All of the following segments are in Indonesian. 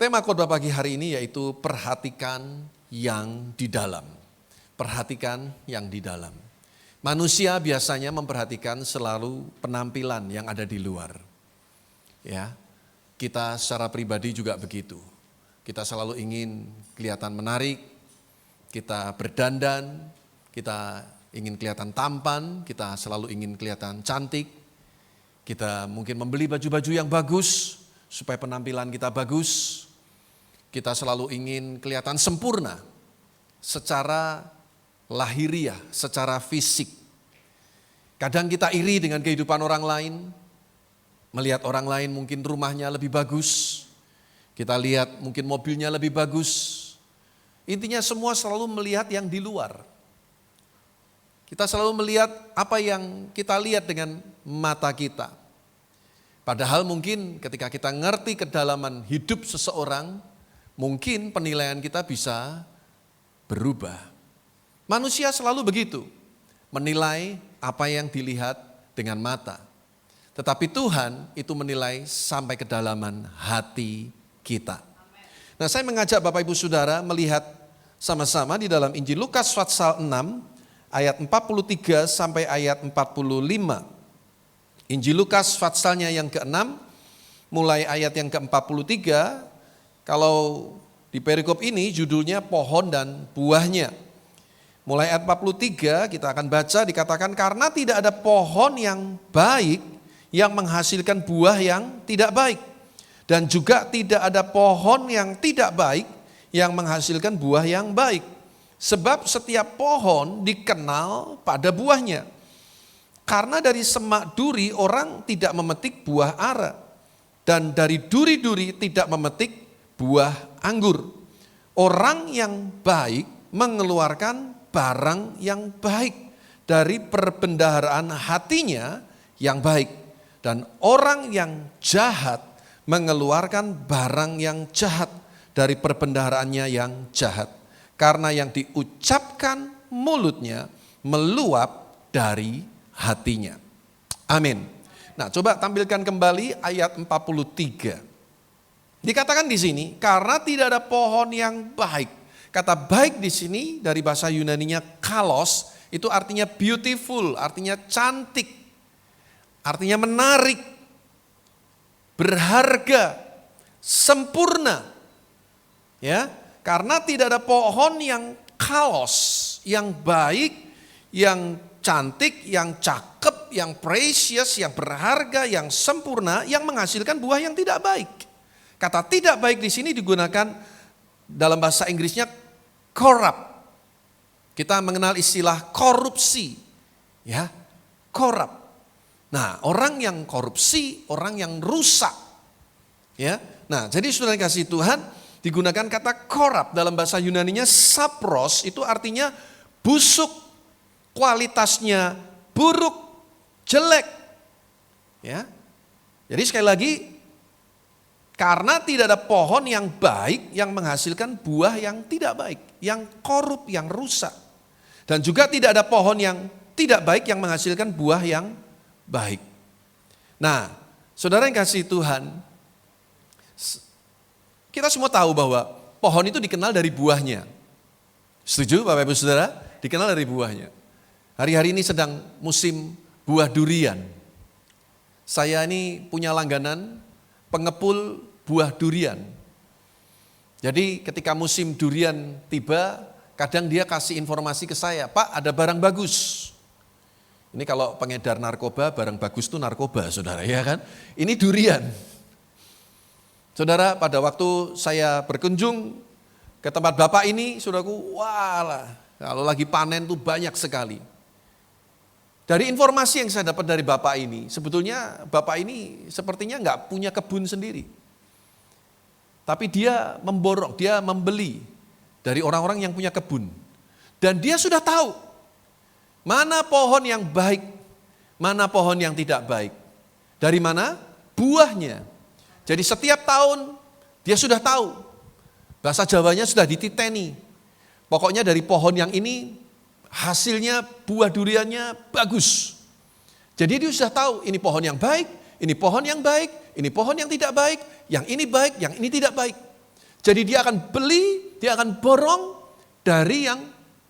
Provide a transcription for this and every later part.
Tema khotbah pagi hari ini yaitu perhatikan yang di dalam. Perhatikan yang di dalam. Manusia biasanya memperhatikan selalu penampilan yang ada di luar. Ya, kita secara pribadi juga begitu. Kita selalu ingin kelihatan menarik, kita berdandan, kita ingin kelihatan tampan, kita selalu ingin kelihatan cantik. Kita mungkin membeli baju-baju yang bagus supaya penampilan kita bagus. Kita selalu ingin kelihatan sempurna secara lahiriah, secara fisik. Kadang kita iri dengan kehidupan orang lain, melihat orang lain mungkin rumahnya lebih bagus, kita lihat mungkin mobilnya lebih bagus. Intinya semua selalu melihat yang di luar. Kita selalu melihat apa yang kita lihat dengan mata kita. Padahal mungkin ketika kita ngerti kedalaman hidup seseorang, mungkin penilaian kita bisa berubah. Manusia selalu begitu, menilai apa yang dilihat dengan mata. Tetapi Tuhan itu menilai sampai kedalaman hati kita. Nah, saya mengajak Bapak Ibu Saudara melihat sama-sama di dalam Injil Lukas pasal 6 ayat 43 sampai ayat 45. Injil Lukas pasalnya yang ke-6 mulai ayat yang ke-43. Kalau di perikop ini judulnya pohon dan buahnya. Mulai ayat 43 kita akan baca, dikatakan karena tidak ada pohon yang baik yang menghasilkan buah yang tidak baik. Dan juga tidak ada pohon yang tidak baik yang menghasilkan buah yang baik. Sebab setiap pohon dikenal pada buahnya. Karena dari semak duri orang tidak memetik buah ara. Dan dari duri-duri tidak memetik buah anggur. Orang yang baik mengeluarkan barang yang baik dari perbendaharaan hatinya yang baik. Dan orang yang jahat mengeluarkan barang yang jahat dari perbendaharaannya yang jahat. Karena yang diucapkan mulutnya meluap dari hatinya. Amin. Nah, coba tampilkan kembali ayat 43. Dikatakan di sini, karena tidak ada pohon yang baik. Kata baik di sini dari bahasa Yunaninya kalos, itu artinya beautiful, artinya cantik, artinya menarik, berharga, sempurna. Ya, karena tidak ada pohon yang kalos, yang baik, yang cantik, yang cakep, yang precious, yang berharga, yang sempurna, yang menghasilkan buah yang tidak baik. Kata tidak baik di sini digunakan dalam bahasa Inggrisnya corrupt. Kita mengenal istilah korupsi, ya, corrupt. Nah, orang yang korupsi, orang yang rusak, ya. Nah, jadi saudara kasih Tuhan digunakan kata corrupt dalam bahasa Yunaninya sapros, itu artinya busuk, kualitasnya buruk, jelek, ya. Jadi sekali lagi, karena tidak ada pohon yang baik yang menghasilkan buah yang tidak baik, yang korup, yang rusak. Dan juga tidak ada pohon yang tidak baik yang menghasilkan buah yang baik. Nah, saudara yang kasih Tuhan, kita semua tahu bahwa pohon itu dikenal dari buahnya. Setuju Bapak Ibu Saudara? Dikenal dari buahnya. Hari-hari ini sedang musim buah durian. Saya ini punya langganan pengepul buah durian. Jadi ketika musim durian tiba, kadang dia kasih informasi ke saya, Pak ada barang bagus. Ini kalau pengedar narkoba, barang bagus itu narkoba saudara, ya kan? Ini durian. Saudara, pada waktu saya berkunjung ke tempat Bapak ini, saudaraku, wah kalau lagi panen tuh banyak sekali. Dari informasi yang saya dapat dari Bapak ini, sebetulnya Bapak ini sepertinya nggak punya kebun sendiri. Tapi dia memborong, dia membeli dari orang-orang yang punya kebun. Dan dia sudah tahu mana pohon yang baik, mana pohon yang tidak baik. Dari mana? Buahnya. Jadi setiap tahun dia sudah tahu. Bahasa Jawanya sudah dititeni. Pokoknya dari pohon yang ini hasilnya buah duriannya bagus. Jadi dia sudah tahu ini pohon yang baik, ini pohon yang baik, ini pohon yang tidak baik, yang ini baik, yang ini tidak baik. Jadi dia akan beli, dia akan borong dari yang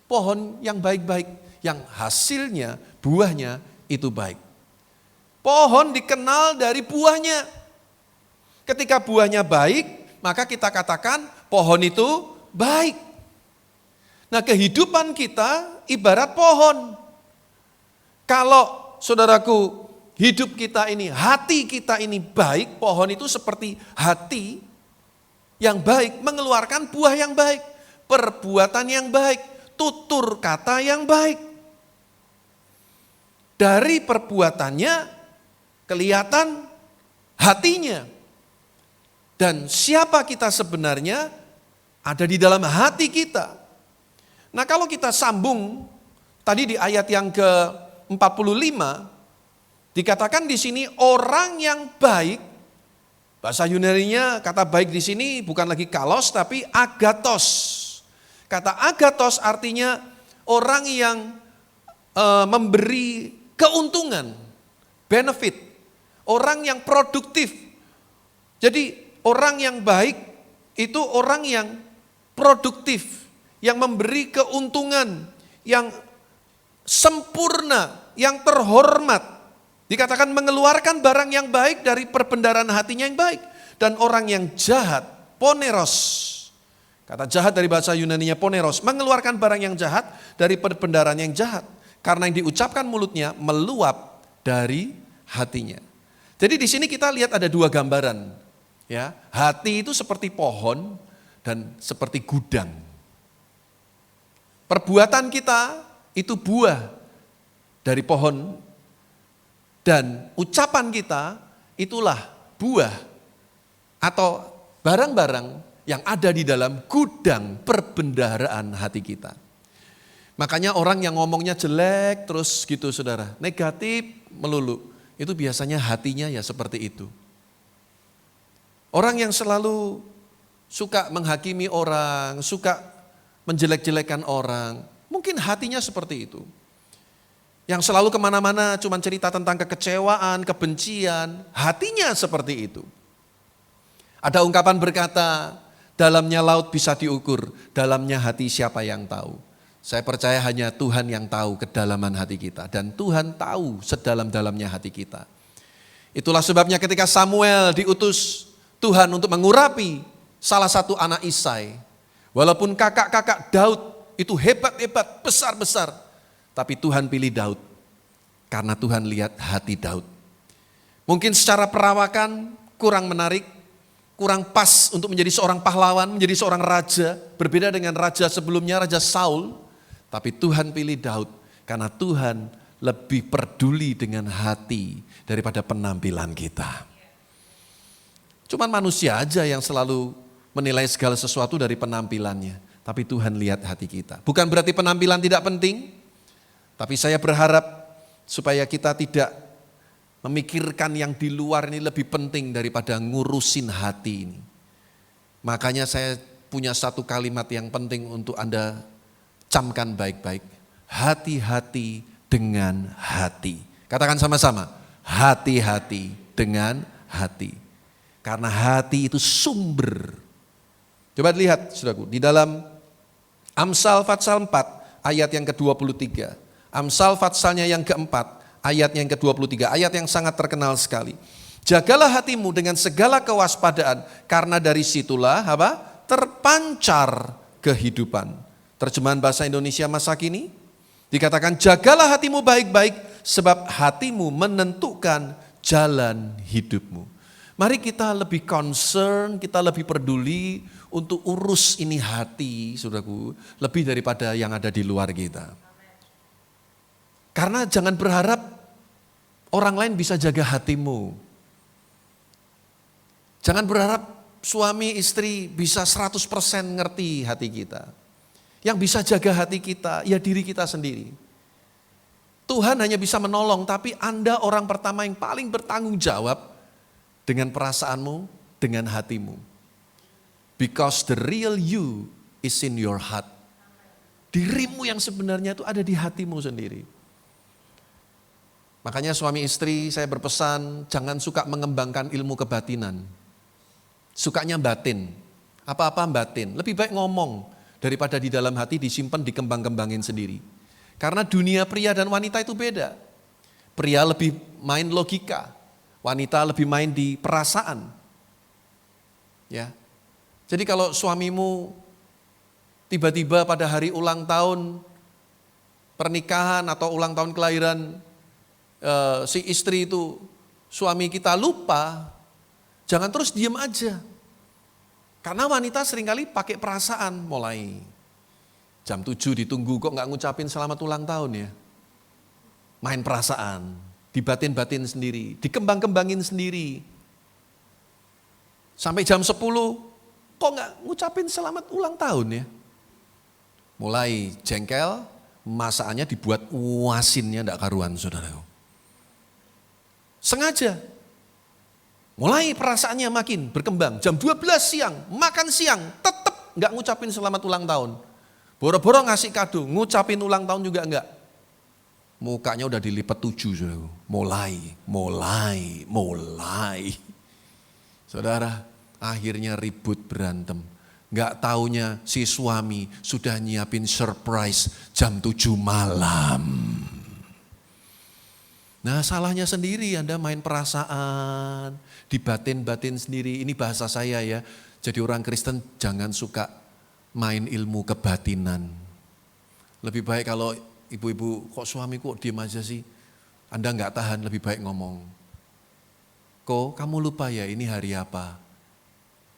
pohon yang baik-baik, yang hasilnya, buahnya itu baik. Pohon dikenal dari buahnya. Ketika buahnya baik, maka kita katakan pohon itu baik. Nah, kehidupan kita ibarat pohon. Kalau saudaraku, hidup kita ini, hati kita ini baik, pohon itu seperti hati yang baik, mengeluarkan buah yang baik, perbuatan yang baik, tutur kata yang baik. Dari perbuatannya kelihatan hatinya. Dan siapa kita sebenarnya ada di dalam hati kita. Nah, kalau kita sambung tadi di ayat yang ke-45 dikatakan di sini orang yang baik, bahasa Yunaninya kata baik di sini bukan lagi kalos tapi agathos. Kata agathos artinya orang yang memberi keuntungan, benefit, orang yang produktif. Jadi orang yang baik itu orang yang produktif, yang memberi keuntungan, yang sempurna, yang terhormat. Dikatakan mengeluarkan barang yang baik dari perbendaharaan hatinya yang baik. Dan orang yang jahat, poneros. Kata jahat dari bahasa Yunaninya poneros, mengeluarkan barang yang jahat dari perbendaharaan yang jahat. Karena yang diucapkan mulutnya meluap dari hatinya. Jadi di sini kita lihat ada dua gambaran. Ya, hati itu seperti pohon dan seperti gudang. Perbuatan kita itu buah dari pohon dan ucapan kita itulah buah atau barang-barang yang ada di dalam gudang perbendaharaan hati kita. Makanya orang yang ngomongnya jelek terus gitu saudara, negatif melulu, itu biasanya hatinya ya seperti itu. Orang yang selalu suka menghakimi orang, suka menjelek-jelekan orang, mungkin hatinya seperti itu. Yang selalu kemana-mana cuma cerita tentang kekecewaan, kebencian, hatinya seperti itu. Ada ungkapan berkata, dalamnya laut bisa diukur, dalamnya hati siapa yang tahu. Saya percaya hanya Tuhan yang tahu kedalaman hati kita. Dan Tuhan tahu sedalam-dalamnya hati kita. Itulah sebabnya ketika Samuel diutus Tuhan untuk mengurapi salah satu anak Isai. Walaupun kakak-kakak Daud itu hebat-hebat, besar-besar. Tapi Tuhan pilih Daud. Karena Tuhan lihat hati Daud. Mungkin secara perawakan kurang menarik, kurang pas untuk menjadi seorang pahlawan, menjadi seorang raja. Berbeda dengan raja sebelumnya, Raja Saul. Tapi Tuhan pilih Daud. Karena Tuhan lebih peduli dengan hati daripada penampilan kita. Cuman manusia aja yang selalu menilai segala sesuatu dari penampilannya. Tapi Tuhan lihat hati kita. Bukan berarti penampilan tidak penting. Tapi saya berharap supaya kita tidak memikirkan yang di luar ini lebih penting daripada ngurusin hati ini. Makanya saya punya satu kalimat yang penting untuk Anda camkan baik-baik. Hati-hati dengan hati. Katakan sama-sama. Hati-hati dengan hati. Karena hati itu sumber. Coba lihat saudaraku, di dalam Amsal Fatsal 4 ayat yang ke-23. Amsal Fatsalnya yang keempat, ayat yang ke-23, ayat yang sangat terkenal sekali. Jagalah hatimu dengan segala kewaspadaan, karena dari situlah terpancar kehidupan. Terjemahan bahasa Indonesia masa kini, dikatakan jagalah hatimu baik-baik, sebab hatimu menentukan jalan hidupmu. Mari kita lebih concern, kita lebih peduli untuk urus ini hati, saudaraku, lebih daripada yang ada di luar kita. Karena jangan berharap orang lain bisa jaga hatimu. Jangan berharap suami istri bisa 100% ngerti hati kita. Yang bisa jaga hati kita, ya diri kita sendiri. Tuhan hanya bisa menolong, tapi Anda orang pertama yang paling bertanggung jawab dengan perasaanmu, dengan hatimu. Because the real you is in your heart. Dirimu yang sebenarnya itu ada di hatimu sendiri. Makanya suami istri saya berpesan jangan suka mengembangkan ilmu kebatinan. Sukanya batin. Apa-apa batin. Lebih baik ngomong daripada di dalam hati disimpan, dikembang-kembangin sendiri. Karena dunia pria dan wanita itu beda. Pria lebih main logika, wanita lebih main di perasaan. Ya. Jadi kalau suamimu tiba-tiba pada hari ulang tahun pernikahan atau ulang tahun kelahiran si istri itu, suami kita lupa, jangan terus diem aja. Karena wanita seringkali pakai perasaan, mulai jam 7 ditunggu kok nggak ngucapin selamat ulang tahun ya. Main perasaan, dibatin-batin sendiri, dikembang-kembangin sendiri. Sampai jam 10, kok nggak ngucapin selamat ulang tahun ya. Mulai jengkel, masakannya dibuat wasinnya nggak karuan saudara. Sengaja. Mulai perasaannya makin berkembang. Jam 12 siang, makan siang, tetap nggak ngucapin selamat ulang tahun. Boro-boro ngasih kado, ngucapin ulang tahun juga enggak. Mukanya udah dilipat 7, saudara. Mulai. Saudara, akhirnya ribut berantem. Enggak taunya si suami sudah nyiapin surprise jam 7 malam. Nah, salahnya sendiri Anda main perasaan, dibatin-batin sendiri. Ini bahasa saya ya. Jadi orang Kristen jangan suka main ilmu kebatinan. Lebih baik kalau ibu-ibu, kok suamiku kok diem aja sih? Anda enggak tahan, lebih baik ngomong. Kok kamu lupa ya ini hari apa?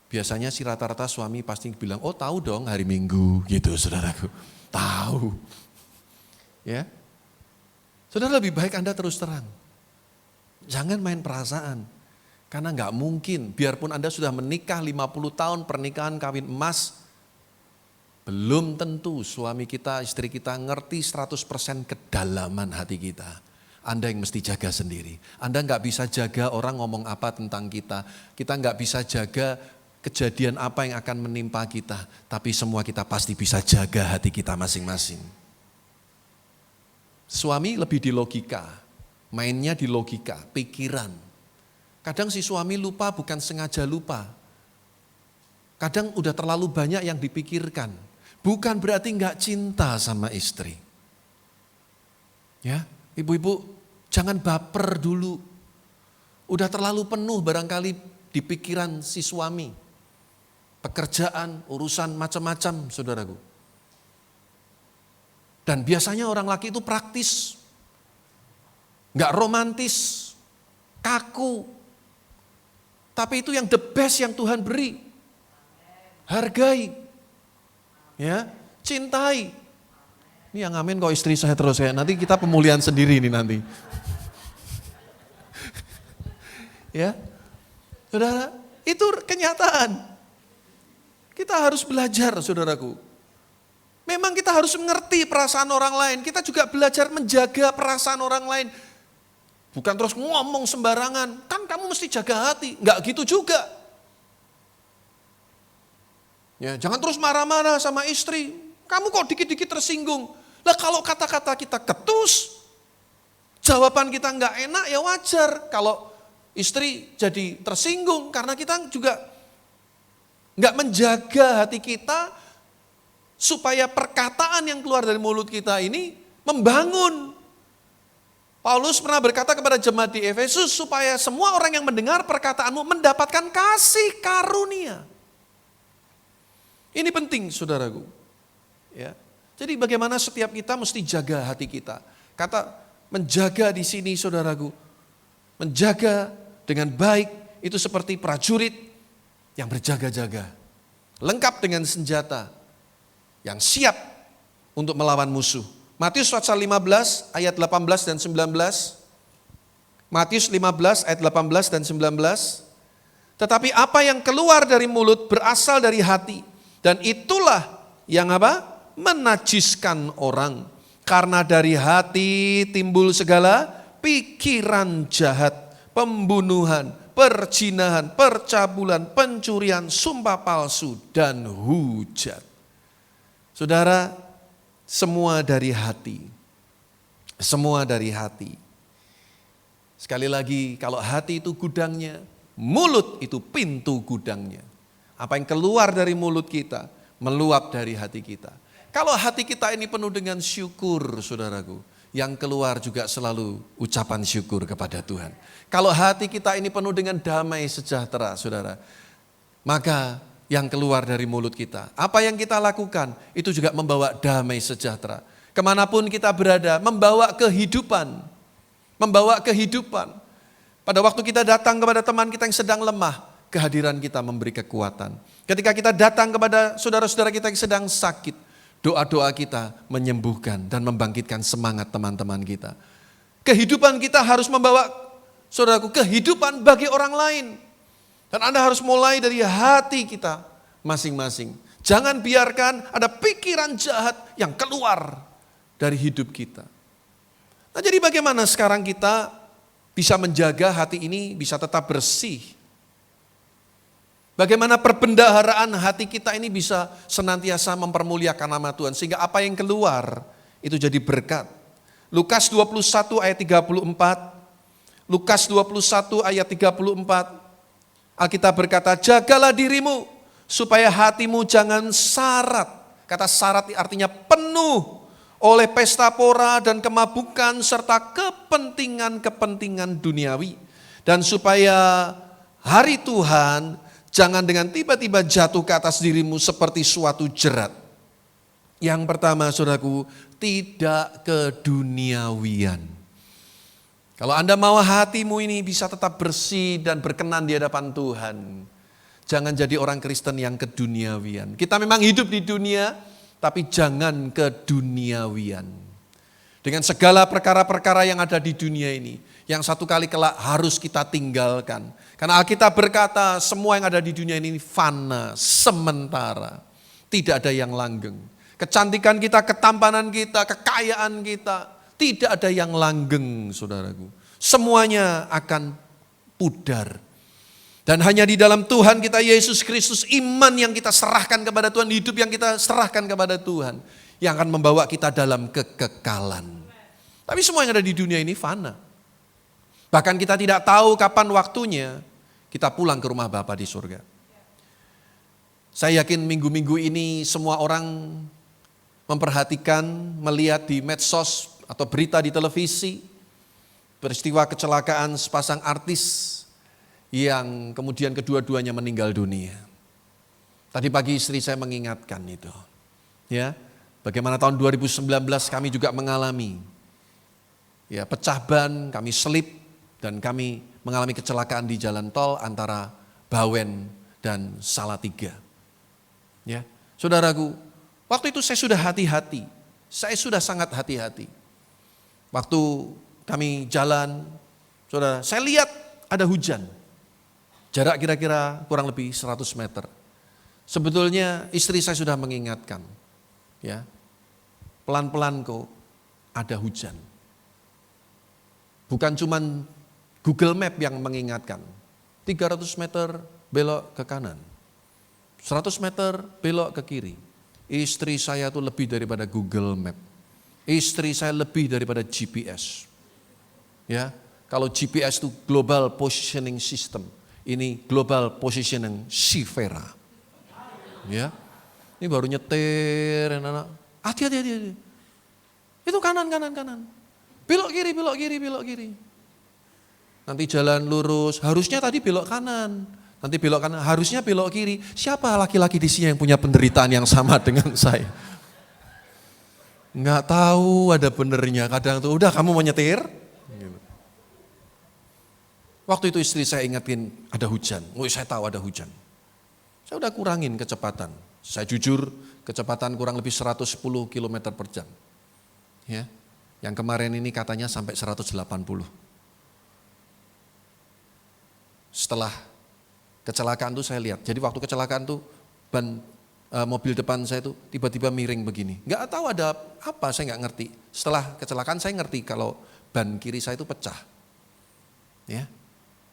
Biasanya si rata-rata suami pasti bilang, oh tahu dong hari Minggu gitu saudaraku. Tahu. Ya. Saudara lebih baik Anda terus terang. Jangan main perasaan. Karena enggak mungkin, biarpun Anda sudah menikah 50 tahun pernikahan kawin emas, belum tentu suami kita, istri kita ngerti 100% kedalaman hati kita. Anda yang mesti jaga sendiri. Anda enggak bisa jaga orang ngomong apa tentang kita. Kita enggak bisa jaga kejadian apa yang akan menimpa kita. Tapi semua kita pasti bisa jaga hati kita masing-masing. Suami lebih di logika, mainnya di logika, pikiran. Kadang si suami lupa bukan sengaja lupa. Kadang udah terlalu banyak yang dipikirkan. Bukan berarti enggak cinta sama istri. Ya, ibu-ibu jangan baper dulu. Udah terlalu penuh barangkali di pikiran si suami. Pekerjaan, urusan macam-macam saudaraku. Dan biasanya orang laki itu praktis. Enggak romantis, kaku. Tapi itu yang the best yang Tuhan beri. Hargai. Ya, cintai. Ini yang amin kok istri saya terus ya. Nanti kita pemulihan sendiri ini nanti. Ya. Saudara, itu kenyataan. Kita harus belajar, saudaraku. Memang kita harus mengerti perasaan orang lain. Kita juga belajar menjaga perasaan orang lain. Bukan terus ngomong sembarangan. Kan kamu mesti jaga hati. Enggak gitu juga. Ya, jangan terus marah-marah sama istri. Kamu kok dikit-dikit tersinggung. Lah kalau kata-kata kita ketus, jawaban kita enggak enak ya wajar. Kalau istri jadi tersinggung karena kita juga enggak menjaga hati kita supaya perkataan yang keluar dari mulut kita ini membangun. Paulus pernah berkata kepada jemaat di Efesus supaya semua orang yang mendengar perkataanmu mendapatkan kasih karunia. Ini penting saudaraku. Ya. Jadi bagaimana setiap kita mesti jaga hati kita. Kata menjaga di sini saudaraku. Menjaga dengan baik itu seperti prajurit yang berjaga-jaga. Lengkap dengan senjata yang siap untuk melawan musuh. Matius pasal 15 ayat 18 dan 19. Matius 15 ayat 18 dan 19. Tetapi apa yang keluar dari mulut berasal dari hati. Dan itulah yang apa? Menajiskan orang. Karena dari hati timbul segala pikiran jahat, pembunuhan, perzinahan, percabulan, pencurian, sumpah palsu, dan hujat. Saudara, semua dari hati. Semua dari hati. Sekali lagi, kalau hati itu gudangnya, mulut itu pintu gudangnya. Apa yang keluar dari mulut kita, meluap dari hati kita. Kalau hati kita ini penuh dengan syukur, saudaraku, yang keluar juga selalu ucapan syukur kepada Tuhan. Kalau hati kita ini penuh dengan damai sejahtera, saudara, maka yang keluar dari mulut kita, apa yang kita lakukan, itu juga membawa damai sejahtera. Kemanapun kita berada, membawa kehidupan. Membawa kehidupan. Pada waktu kita datang kepada teman kita yang sedang lemah, kehadiran kita memberi kekuatan. Ketika kita datang kepada saudara-saudara kita yang sedang sakit, doa-doa kita menyembuhkan dan membangkitkan semangat teman-teman kita. Kehidupan kita harus membawa, saudaraku, kehidupan bagi orang lain. Dan Anda harus mulai dari hati kita masing-masing. Jangan biarkan ada pikiran jahat yang keluar dari hidup kita. Nah, jadi bagaimana sekarang kita bisa menjaga hati ini bisa tetap bersih? Bagaimana perbendaharaan hati kita ini bisa senantiasa mempermuliakan nama Tuhan. Sehingga apa yang keluar itu jadi berkat. Lukas 21 ayat 34. Lukas 21 ayat 34. Alkitab berkata, jagalah dirimu supaya hatimu jangan syarat. Kata syarat artinya penuh oleh pesta pora dan kemabukan serta kepentingan-kepentingan duniawi. Dan supaya hari Tuhan jangan dengan tiba-tiba jatuh ke atas dirimu seperti suatu jerat. Yang pertama, saudaraku, tidak keduniawian. Kalau Anda mau hatimu ini bisa tetap bersih dan berkenan di hadapan Tuhan, jangan jadi orang Kristen yang keduniawian. Kita memang hidup di dunia, tapi jangan keduniawian. Dengan segala perkara-perkara yang ada di dunia ini, yang satu kali kelak harus kita tinggalkan. Karena Alkitab berkata semua yang ada di dunia ini fana, sementara. Tidak ada yang langgeng. Kecantikan kita, ketampanan kita, kekayaan kita, tidak ada yang langgeng, saudaraku. Semuanya akan pudar. Dan hanya di dalam Tuhan kita Yesus Kristus, iman yang kita serahkan kepada Tuhan, hidup yang kita serahkan kepada Tuhan, yang akan membawa kita dalam kekekalan. Tapi semua yang ada di dunia ini fana. Bahkan kita tidak tahu kapan waktunya kita pulang ke rumah Bapa di surga. Saya yakin minggu-minggu ini semua orang memperhatikan, melihat di medsos atau berita di televisi, peristiwa kecelakaan sepasang artis yang kemudian kedua-duanya meninggal dunia. Tadi pagi istri saya mengingatkan itu. Ya, bagaimana tahun 2019 kami juga mengalami pecah ban, kami selip dan kami mengalami kecelakaan di jalan tol antara Bawen dan Salatiga. Ya, saudaraku, waktu itu saya sudah hati-hati. Saya sudah sangat hati-hati. Waktu kami jalan, saudara, saya lihat ada hujan. Jarak kira-kira kurang lebih 100 meter. Sebetulnya istri saya sudah mengingatkan, ya, pelan-pelan kok ada hujan. Bukan cuman Google Map yang mengingatkan, 300 meter belok ke kanan, 100 meter belok ke kiri. Istri saya tuh lebih daripada Google Map. Istri saya lebih daripada GPS. Ya, kalau GPS itu Global Positioning System, ini Global Positioning Sifera. Ya, ini baru nyetir, anak. Hati-hati. Itu kanan. Belok kiri. Nanti jalan lurus, harusnya tadi belok kanan. Nanti belok kanan, harusnya belok kiri. Siapa laki-laki di sini yang punya penderitaan yang sama dengan saya? Enggak tahu ada benernya. Kadang tuh, udah kamu mau nyetir? Waktu itu istri saya ingetin ada hujan. Saya tahu ada hujan. Saya udah kurangin kecepatan. Saya jujur, kecepatan kurang lebih 110 km per jam. Ya, yang kemarin ini katanya sampai 180. Setelah kecelakaan tuh saya lihat. Jadi waktu kecelakaan tuh ban mobil depan saya tuh tiba-tiba miring begini. Nggak tahu ada apa, saya nggak ngerti. Setelah kecelakaan saya ngerti kalau ban kiri saya itu pecah. Ya,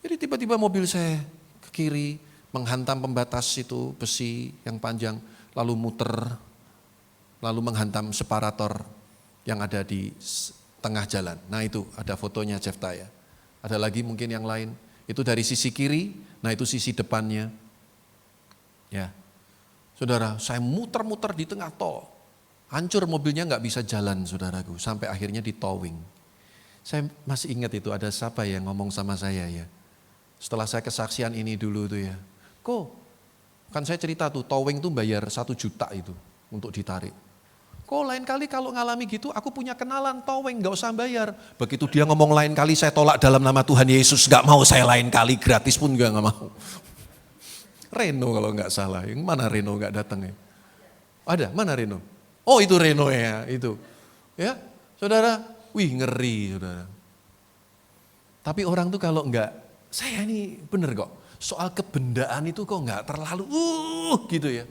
jadi tiba-tiba mobil saya ke kiri menghantam pembatas itu besi yang panjang, lalu muter, lalu menghantam separator yang ada di tengah jalan. Nah itu ada fotonya Jefta ya. Ada lagi mungkin yang lain. Itu dari sisi kiri, nah itu sisi depannya. Ya, saudara, saya muter-muter di tengah tol. Hancur mobilnya nggak bisa jalan, saudaraku. Sampai akhirnya di towing. Saya masih ingat itu ada siapa yang ngomong sama saya ya. Setelah saya kesaksian ini dulu tuh ya. Kok, kan saya cerita tuh, towing tuh bayar 1 juta itu untuk ditarik. Kok lain kali kalau ngalami gitu, aku punya kenalan towing, gak usah bayar. Begitu dia ngomong lain kali, saya tolak dalam nama Tuhan Yesus. Gak mau saya lain kali, gratis pun gak mau. Reno kalau gak salah, yang mana Reno gak datang ya? Ada, mana Reno? Oh itu Reno ya, itu. Ya, saudara, wih ngeri saudara. Tapi orang tuh kalau enggak, saya ini bener kok, soal kebendaan itu kok enggak terlalu gitu ya.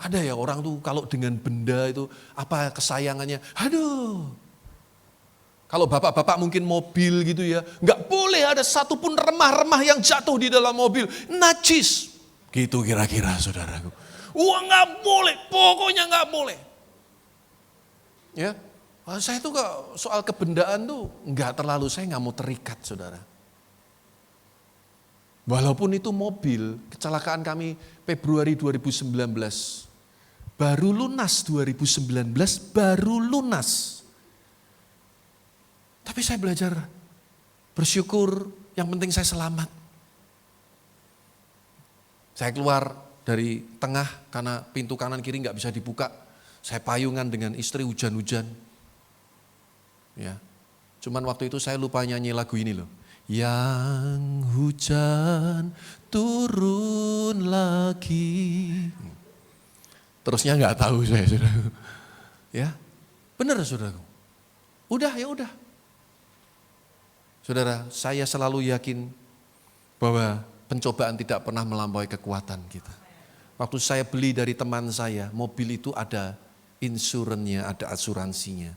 Ada ya orang tuh kalau dengan benda itu apa kesayangannya, aduh. Kalau bapak-bapak mungkin mobil gitu ya, enggak boleh ada satupun remah-remah yang jatuh di dalam mobil, najis. Gitu kira-kira saudaraku. Wah enggak boleh, pokoknya enggak boleh. Ya, saya tuh kok soal kebendaan tuh enggak terlalu, saya enggak mau terikat saudara. Walaupun itu mobil, kecelakaan kami Februari 2019, baru lunas 2019, baru lunas. Tapi saya belajar bersyukur, yang penting saya selamat. Saya keluar dari tengah karena pintu kanan kiri nggak bisa dibuka. Saya payungan dengan istri hujan-hujan. Ya, cuman waktu itu saya lupa nyanyi lagu ini loh. Yang hujan turun lagi. Terusnya nggak tahu saya sudah. Ya, benar saudaraku. Udah ya udah. Saudara, saya selalu yakin bahwa pencobaan tidak pernah melampaui kekuatan kita. Waktu saya beli dari teman saya, mobil itu ada insurannya, ada asuransinya.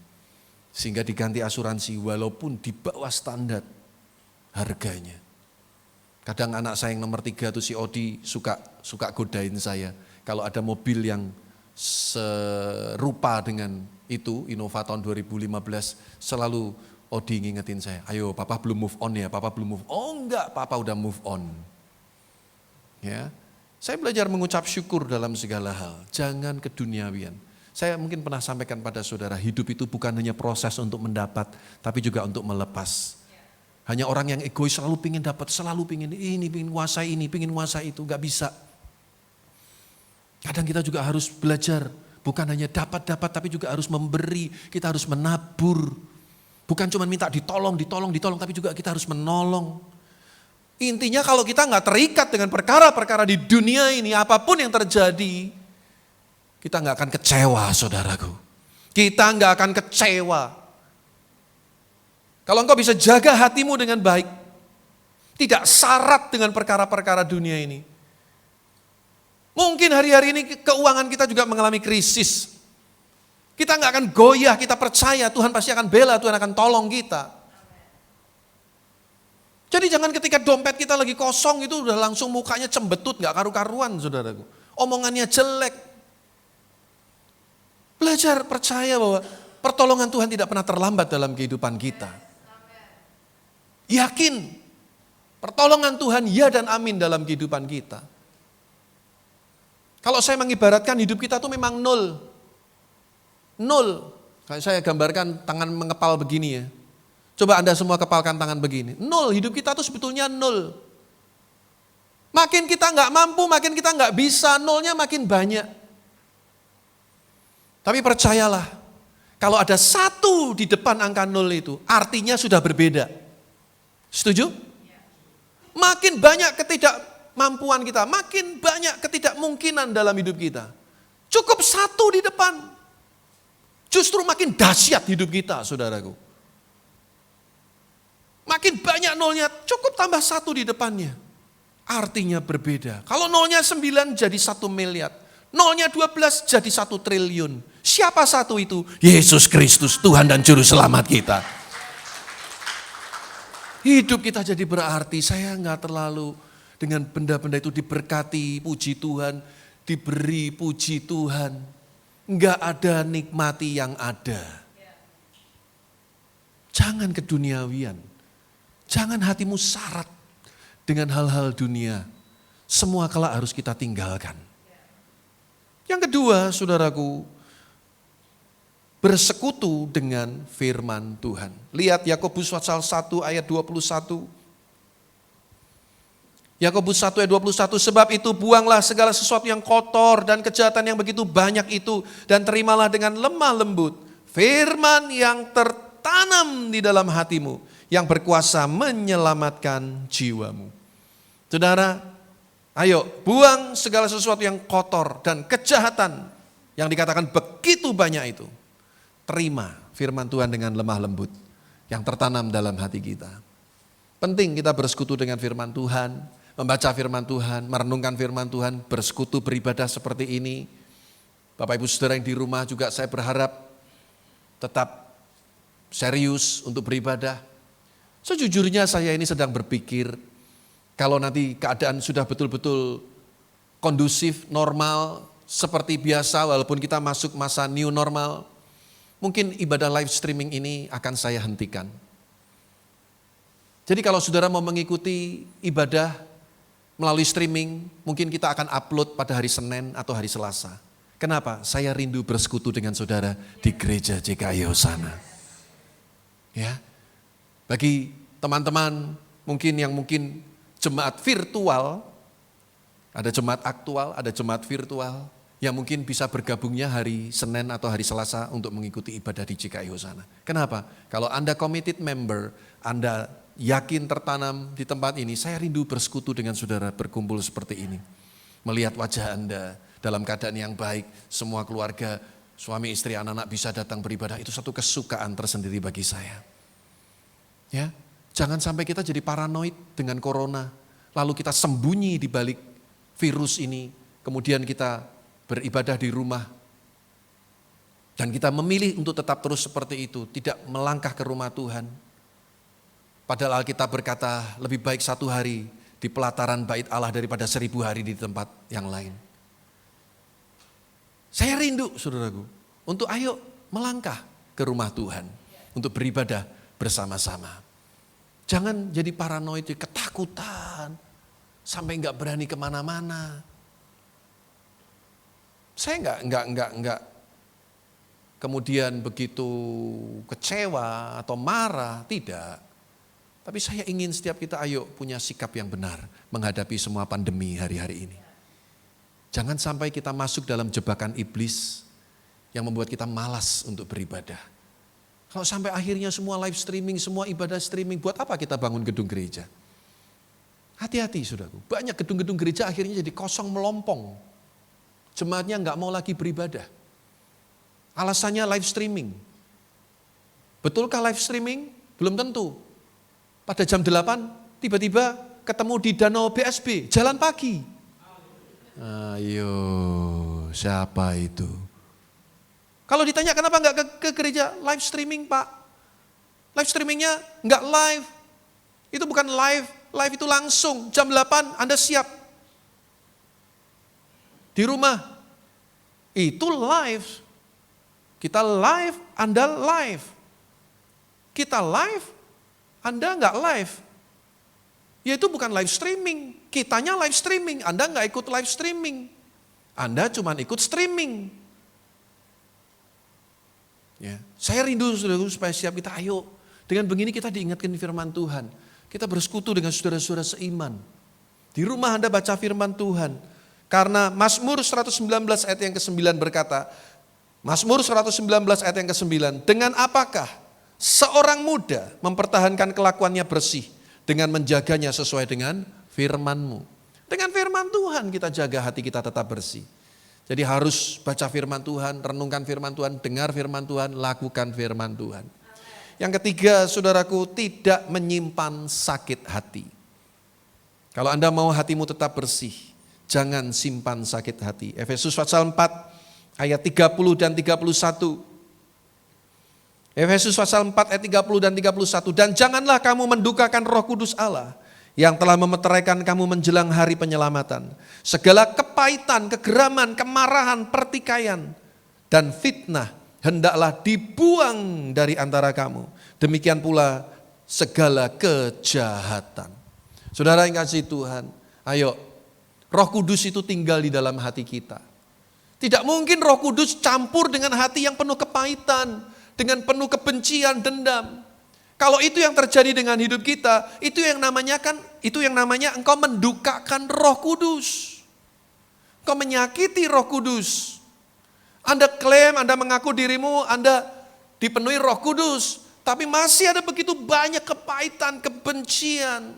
Sehingga diganti asuransi walaupun di bawah standar harganya. Kadang anak saya yang nomor 3 tuh si Odi suka godain saya. Kalau ada mobil yang serupa dengan itu, Innova tahun 2015, selalu Odi ngingetin saya, ayo papa belum move on ya, papa belum move on. Oh enggak, papa udah move on. Ya, saya belajar mengucap syukur dalam segala hal, jangan keduniawian. Saya mungkin pernah sampaikan pada saudara, hidup itu bukan hanya proses untuk mendapat, tapi juga untuk melepas. Hanya orang yang egois selalu pingin dapat, selalu pingin ini, pingin kuasai itu, gak bisa. Kadang kita juga harus belajar, bukan hanya dapat, tapi juga harus memberi, kita harus menabur. Bukan cuma minta ditolong, tapi juga kita harus menolong. Intinya kalau kita nggak terikat dengan perkara-perkara di dunia ini, apapun yang terjadi, kita nggak akan kecewa saudaraku. Kita nggak akan kecewa. Kalau engkau bisa jaga hatimu dengan baik, tidak syarat dengan perkara-perkara dunia ini. Mungkin hari-hari ini keuangan kita juga mengalami krisis. Kita nggak akan goyah, kita percaya Tuhan pasti akan bela, Tuhan akan tolong kita. Jadi jangan ketika dompet kita lagi kosong itu udah langsung mukanya cembetut, nggak karu-karuan saudaraku. Omongannya jelek. Belajar percaya bahwa pertolongan Tuhan tidak pernah terlambat dalam kehidupan kita. Yakin pertolongan Tuhan ya dan amin dalam kehidupan kita. Kalau saya mengibaratkan hidup kita tuh memang nol. Nol. Saya gambarkan tangan mengepal begini ya. Coba Anda semua kepalkan tangan begini. Nol, hidup kita tuh sebetulnya nol. Makin kita nggak mampu, makin kita nggak bisa, nolnya makin banyak. Tapi percayalah, kalau ada 1 di depan angka nol itu, artinya sudah berbeda. Setuju? Makin banyak ketidakmampuan kita, makin banyak ketidakmungkinan dalam hidup kita. Cukup 1 di depan. Justru makin dahsyat hidup kita, saudaraku. Makin banyak nolnya, cukup tambah 1 di depannya. Artinya berbeda. Kalau nolnya 9 jadi 1 miliar. Nolnya 12 jadi 1 triliun. Siapa 1 itu? Yesus Kristus, Tuhan dan Juru Selamat kita. Hidup kita jadi berarti, saya nggak terlalu dengan benda-benda itu diberkati, puji Tuhan, diberi puji Tuhan. Enggak ada nikmati yang ada. Jangan keduniawian. Jangan hatimu syarat dengan hal-hal dunia. semua kelak harus kita tinggalkan. Yang kedua, saudaraku, bersekutu dengan firman Tuhan. Lihat Yakobus pasal 1 ayat 21. Yakobus 1 ayat 21, sebab itu buanglah segala sesuatu yang kotor dan kejahatan yang begitu banyak itu, dan terimalah dengan lemah lembut firman yang tertanam di dalam hatimu, yang berkuasa menyelamatkan jiwamu. Saudara, ayo buang segala sesuatu yang kotor dan kejahatan yang dikatakan begitu banyak itu. Terima firman Tuhan dengan lemah lembut yang tertanam dalam hati kita. Penting kita bersekutu dengan firman Tuhan, membaca firman Tuhan, merenungkan firman Tuhan, bersekutu beribadah seperti ini. Bapak Ibu Saudara yang di rumah juga saya berharap tetap serius untuk beribadah. Sejujurnya saya ini sedang berpikir, kalau nanti keadaan sudah betul-betul kondusif, normal, seperti biasa walaupun kita masuk masa new normal, mungkin ibadah live streaming ini akan saya hentikan. Jadi kalau saudara mau mengikuti ibadah melalui streaming, mungkin kita akan upload pada hari Senin atau hari Selasa. Kenapa? Saya rindu bersekutu dengan saudara di gereja GKI Hosana. Ya, bagi teman-teman mungkin jemaat virtual, ada jemaat aktual, ada jemaat virtual, yang mungkin bisa bergabungnya hari Senin atau hari Selasa untuk mengikuti ibadah di GKI Hosana. Kenapa? Kalau Anda committed member, Anda yakin tertanam di tempat ini, saya rindu bersekutu dengan saudara berkumpul seperti ini. Melihat wajah Anda dalam keadaan yang baik, semua keluarga, suami, istri, anak-anak bisa datang beribadah, itu satu kesukaan tersendiri bagi saya. Ya, jangan sampai kita jadi paranoid dengan corona, lalu kita sembunyi di balik virus ini, kemudian kita beribadah di rumah, dan kita memilih untuk tetap terus seperti itu, tidak melangkah ke rumah Tuhan. Padahal Alkitab berkata lebih baik 1 hari di pelataran bait Allah daripada 1000 hari di tempat yang lain. Saya rindu saudaraku untuk ayo melangkah ke rumah Tuhan untuk beribadah bersama-sama. Jangan jadi paranoid, ketakutan sampai enggak berani kemana-mana. Saya enggak kemudian begitu kecewa atau marah, tidak. Tapi saya ingin setiap kita ayo punya sikap yang benar menghadapi semua pandemi hari-hari ini. Jangan sampai kita masuk dalam jebakan iblis yang membuat kita malas untuk beribadah. Kalau sampai akhirnya semua live streaming, semua ibadah streaming, buat apa kita bangun gedung gereja? Hati-hati saudaraku, banyak gedung-gedung gereja akhirnya jadi kosong melompong. Jemaatnya enggak mau lagi beribadah. Alasannya live streaming. Betulkah live streaming? Belum tentu. Pada jam 8 tiba-tiba ketemu di danau BSB, jalan pagi. Ayo, siapa itu? Kalau ditanya kenapa enggak ke gereja, live streaming Pak. Live streamingnya enggak live. Itu bukan live, live itu langsung. Jam 8 Anda siap. Di rumah. Itu live. Kita live, Anda live. Kita live, Anda enggak live. Ya itu bukan live streaming. Kitanya live streaming, Anda enggak ikut live streaming. Anda cuma ikut streaming. Ya, saya rindu saudara supaya siap kita ayo. Dengan begini kita diingatkan firman Tuhan. Kita bersekutu dengan saudara-saudara seiman. Di rumah Anda baca firman Tuhan. Karena Mazmur 119 ayat yang ke-9 berkata, Mazmur 119 ayat yang ke-9, dengan apakah seorang muda mempertahankan kelakuannya bersih dengan menjaganya sesuai dengan firman-Mu. Dengan firman Tuhan kita jaga hati kita tetap bersih. Jadi harus baca firman Tuhan, renungkan firman Tuhan, dengar firman Tuhan, lakukan firman Tuhan. Yang ketiga, saudaraku, tidak menyimpan sakit hati. Kalau Anda mau hatimu tetap bersih, jangan simpan sakit hati. Efesus pasal 4 ayat 30 dan 31. Efesus pasal 4 ayat 30 dan 31. Dan janganlah kamu mendukakan Roh Kudus Allah yang telah memeteraikan kamu menjelang hari penyelamatan. Segala kepahitan, kegeraman, kemarahan, pertikaian, dan fitnah hendaklah dibuang dari antara kamu. Demikian pula segala kejahatan. Saudara yang kasih Tuhan, ayo Roh Kudus itu tinggal di dalam hati kita. Tidak mungkin Roh Kudus campur dengan hati yang penuh kepahitan, dengan penuh kebencian, dendam. Kalau itu yang terjadi dengan hidup kita, itu yang namanya engkau mendukakan Roh Kudus. Engkau menyakiti Roh Kudus. Anda klaim, Anda mengaku dirimu, Anda dipenuhi Roh Kudus, tapi masih ada begitu banyak kepahitan, kebencian.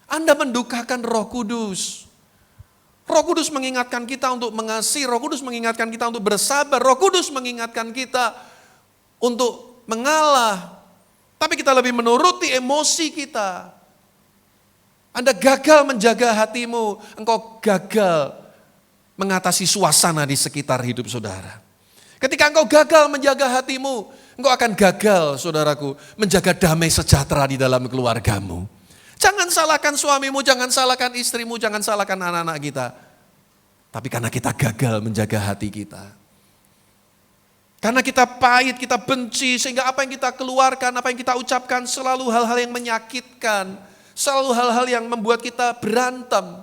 Anda mendukakan Roh Kudus. Roh Kudus mengingatkan kita untuk mengasihi, Roh Kudus mengingatkan kita untuk bersabar, Roh Kudus mengingatkan kita untuk mengalah. Tapi kita lebih menuruti emosi kita. Anda gagal menjaga hatimu, engkau gagal mengatasi suasana di sekitar hidup saudara. Ketika engkau gagal menjaga hatimu, engkau akan gagal, saudaraku, menjaga damai sejahtera di dalam keluargamu. Jangan salahkan suamimu, jangan salahkan istrimu, jangan salahkan anak-anak kita. Tapi karena kita gagal menjaga hati kita. Karena kita pahit, kita benci, sehingga apa yang kita keluarkan, apa yang kita ucapkan selalu hal-hal yang menyakitkan. Selalu hal-hal yang membuat kita berantem.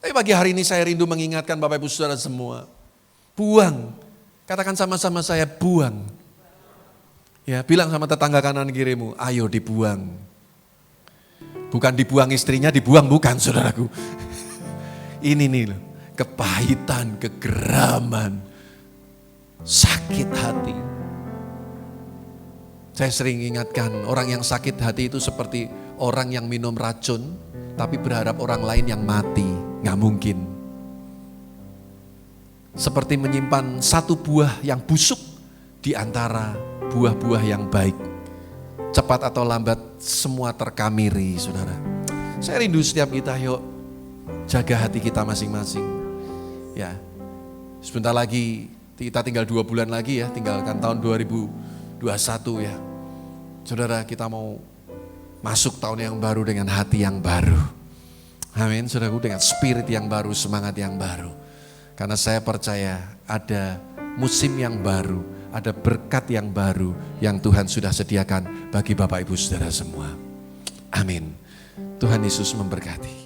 Tapi pagi hari ini saya rindu mengingatkan Bapak Ibu Saudara semua. Buang. Katakan sama-sama saya, buang. Ya, bilang sama tetangga kanan kirimu, ayo dibuang. Bukan dibuang istrinya, dibuang bukan saudaraku. Ini nih loh, kepahitan, kegeraman, sakit hati. Saya sering ingatkan, orang yang sakit hati itu seperti orang yang minum racun, tapi berharap orang lain yang mati. Nggak mungkin. Seperti menyimpan satu buah yang busuk di antara buah-buah yang baik. Cepat atau lambat semua terkamiri, saudara. Saya rindu setiap kita, yuk jaga hati kita masing-masing. Ya, sebentar lagi kita tinggal 2 bulan lagi ya, tinggalkan tahun 2021 ya. Saudara, kita mau masuk tahun yang baru dengan hati yang baru. Amin, saudaraku, dengan spirit yang baru, semangat yang baru. Karena saya percaya ada musim yang baru, ada berkat yang baru yang Tuhan sudah sediakan bagi Bapak Ibu Saudara semua. Amin. Tuhan Yesus memberkati.